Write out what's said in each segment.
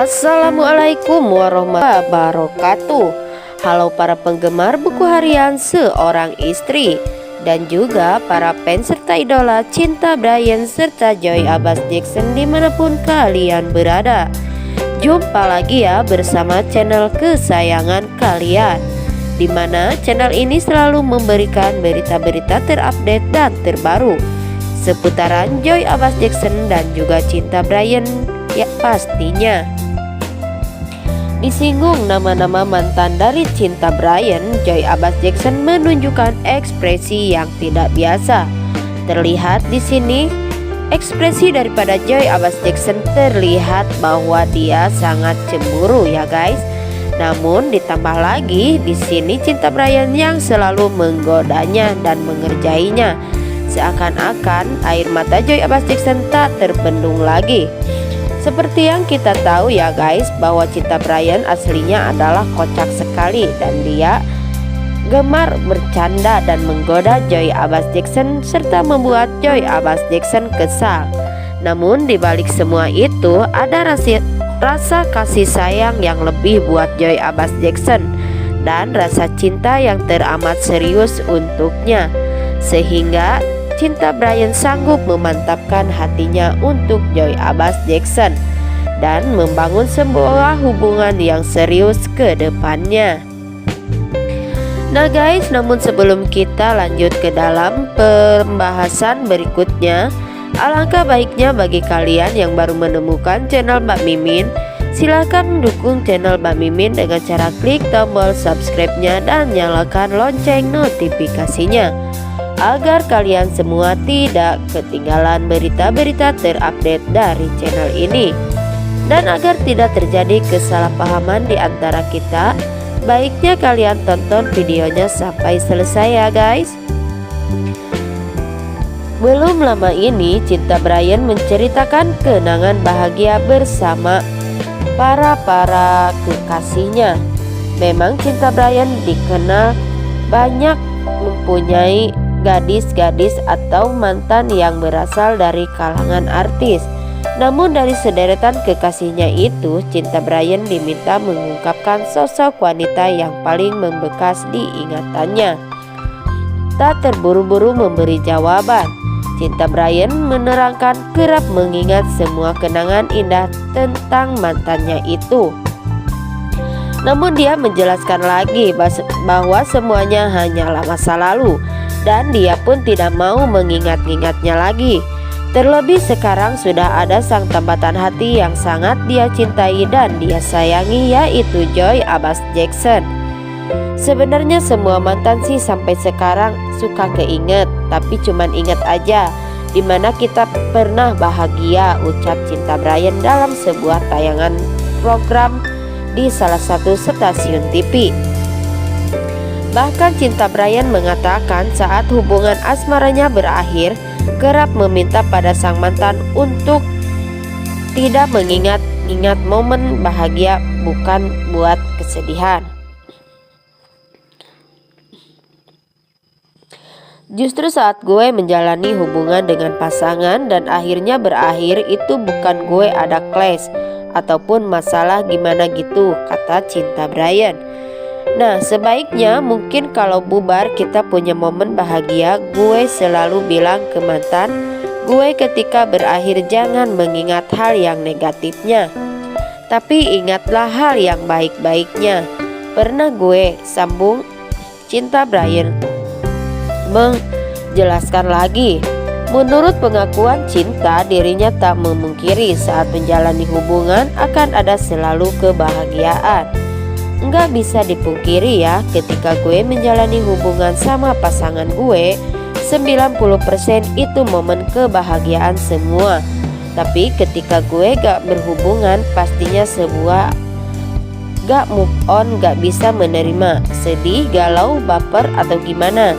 Assalamualaikum warahmatullahi wabarakatuh. Halo para penggemar buku harian Seorang Istri dan juga para fans serta idola Cinta Bryan serta Joey Abbas Jackson dimanapun kalian berada. Jumpa lagi ya bersama channel kesayangan kalian, dimana channel ini selalu memberikan berita-berita terupdate dan terbaru seputaran Joey Abbas Jackson dan juga Cinta Bryan. Ya pastinya disinggung nama-nama mantan dari Cinta Bryan, Joey Abbas Jackson menunjukkan ekspresi yang tidak biasa. Terlihat di sini ekspresi daripada Joey Abbas Jackson terlihat bahwa dia sangat cemburu ya guys. Namun ditambah lagi di sini Cinta Bryan yang selalu menggodanya dan mengerjainya. Seakan-akan air mata Joey Abbas Jackson tak terbendung lagi. Seperti yang kita tahu ya guys, bahwa Cinta Bryan aslinya adalah kocak sekali dan dia gemar bercanda dan menggoda Joey Abbas Jackson serta membuat Joey Abbas Jackson kesal. Namun dibalik semua itu ada rasa kasih sayang yang lebih buat Joey Abbas Jackson dan rasa cinta yang teramat serius untuknya, sehingga Cinta Bryan sanggup memantapkan hatinya untuk Joey Abbas Jackson dan membangun sebuah hubungan yang serius ke depannya. Nah guys, namun sebelum kita lanjut ke dalam pembahasan berikutnya, alangkah baiknya bagi kalian yang baru menemukan channel Mbak Mimin, silahkan mendukung channel Mbak Mimin dengan cara klik tombol subscribe-nya dan nyalakan lonceng notifikasinya, agar kalian semua tidak ketinggalan berita-berita terupdate dari channel ini. Dan agar tidak terjadi kesalahpahaman di antara kita, baiknya kalian tonton videonya sampai selesai ya guys. Belum lama ini Cinta Bryan menceritakan kenangan bahagia bersama para kekasihnya. Memang Cinta Bryan dikenal banyak mempunyai gadis-gadis atau mantan yang berasal dari kalangan artis. Namun dari sederetan kekasihnya itu, Cinta Bryan diminta mengungkapkan sosok wanita yang paling membekas di ingatannya. Tak terburu-buru memberi jawaban, Cinta Bryan menerangkan kerap mengingat semua kenangan indah tentang mantannya itu. Namun dia menjelaskan lagi bahwa semuanya hanyalah masa lalu dan dia pun tidak mau mengingat-ingatnya lagi. Terlebih sekarang sudah ada sang tambatan hati yang sangat dia cintai dan dia sayangi, yaitu Joey Abbas Jackson. Sebenarnya semua mantan sih sampai sekarang suka keinget, tapi cuman inget aja dimana kita pernah bahagia, ucap Cinta Bryan dalam sebuah tayangan program di salah satu stasiun TV. Bahkan Cinta Bryan mengatakan saat hubungan asmaranya berakhir, kerap meminta pada sang mantan untuk tidak mengingat-ingat momen bahagia, bukan buat kesedihan. Justru saat gue menjalani hubungan dengan pasangan dan akhirnya berakhir, itu bukan gue ada clash ataupun masalah gimana gitu, kata Cinta Bryan. Nah sebaiknya mungkin kalau bubar kita punya momen bahagia, gue selalu bilang ke mantan gue ketika berakhir jangan mengingat hal yang negatifnya, tapi ingatlah hal yang baik-baiknya. Pernah gue sambung Cinta Bryan menjelaskan lagi. Menurut pengakuan Cinta, dirinya tak memungkiri saat menjalani hubungan akan ada selalu kebahagiaan. Nggak bisa dipungkiri ya, ketika gue menjalani hubungan sama pasangan gue, 90% itu momen kebahagiaan semua. Tapi ketika gue gak berhubungan, pastinya sebuah gak move on, gak bisa menerima, sedih, galau, baper atau gimana.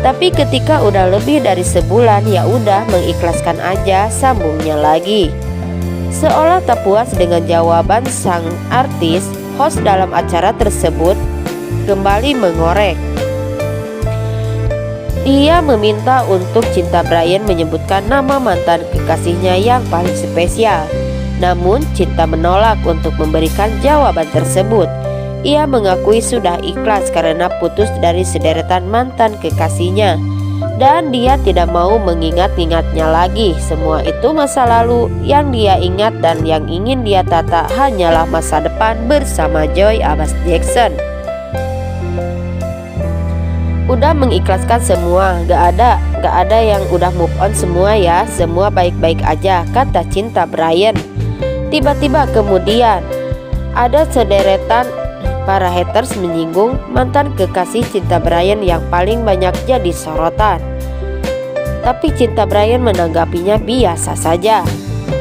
Tapi ketika udah lebih dari sebulan, ya udah mengikhlaskan aja, sambungnya lagi. Seolah tak puas dengan jawaban sang artis, host dalam acara tersebut kembali mengorek. Dia meminta untuk Cinta Bryan menyebutkan nama mantan kekasihnya yang paling spesial. Namun Cinta menolak untuk memberikan jawaban tersebut. Ia mengakui sudah ikhlas karena putus dari sederetan mantan kekasihnya, dan dia tidak mau mengingat-ingatnya lagi. Semua itu masa lalu. Yang dia ingat dan yang ingin dia tata hanyalah masa depan bersama Joey Abbas Jackson. Udah mengikhlaskan semua, gak ada yang udah move on semua ya. Semua baik-baik aja, kata Cinta Bryan. Tiba-tiba kemudian ada sederetan para haters menyinggung mantan kekasih Cinta Bryan yang paling banyak jadi sorotan. Tapi Cinta Bryan menanggapinya biasa saja.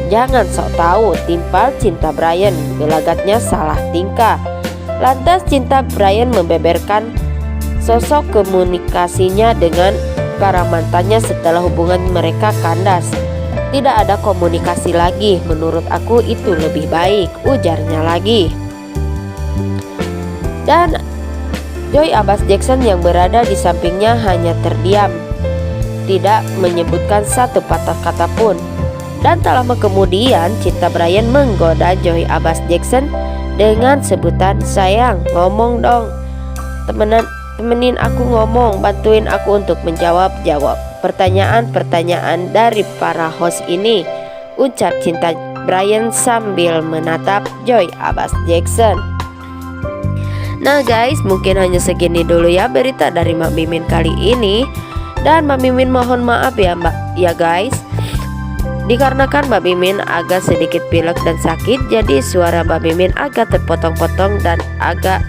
Jangan sok tahu, timpal Cinta Bryan, gelagatnya salah tingkah. Lantas Cinta Bryan membeberkan sosok komunikasinya dengan para mantannya setelah hubungan mereka kandas. Tidak ada komunikasi lagi, menurut aku itu lebih baik, ujarnya lagi. Dan Joey Abbas Jackson yang berada di sampingnya hanya terdiam, tidak menyebutkan satu patah kata pun. Dan tak lama kemudian Cinta Bryan menggoda Joey Abbas Jackson dengan sebutan, "Sayang, ngomong dong, temenin aku ngomong, bantuin aku untuk menjawab pertanyaan-pertanyaan dari para host ini," ucap Cinta Bryan sambil menatap Joey Abbas Jackson. Nah guys, mungkin hanya segini dulu ya berita dari Mbak Mimin kali ini. Dan Mbak Mimin mohon maaf ya guys, dikarenakan Mbak Mimin agak sedikit pilek dan sakit, jadi suara Mbak Mimin agak terpotong-potong dan agak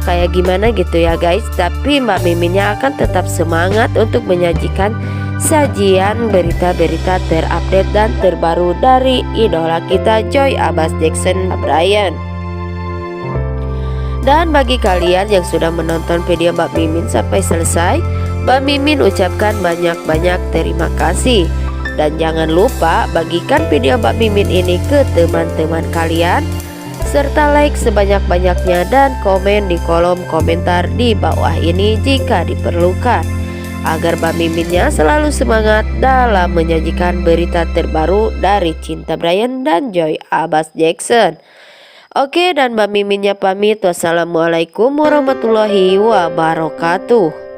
kayak gimana gitu ya guys. Tapi Mbak Miminnya akan tetap semangat untuk menyajikan sajian berita-berita terupdate dan terbaru dari idola kita Joey Abbas Jackson Bryan. Dan bagi kalian yang sudah menonton video Mbak Mimin sampai selesai, Mbak Mimin ucapkan banyak-banyak terima kasih. Dan jangan lupa bagikan video Mbak Mimin ini ke teman-teman kalian, serta like sebanyak-banyaknya dan komen di kolom komentar di bawah ini jika diperlukan, agar Mbak Miminnya selalu semangat dalam menyajikan berita terbaru dari Cinta Bryan dan Joey Abbas Jackson. Oke, dan Mbak Miminnya pamit. Wassalamualaikum warahmatullahi wabarakatuh.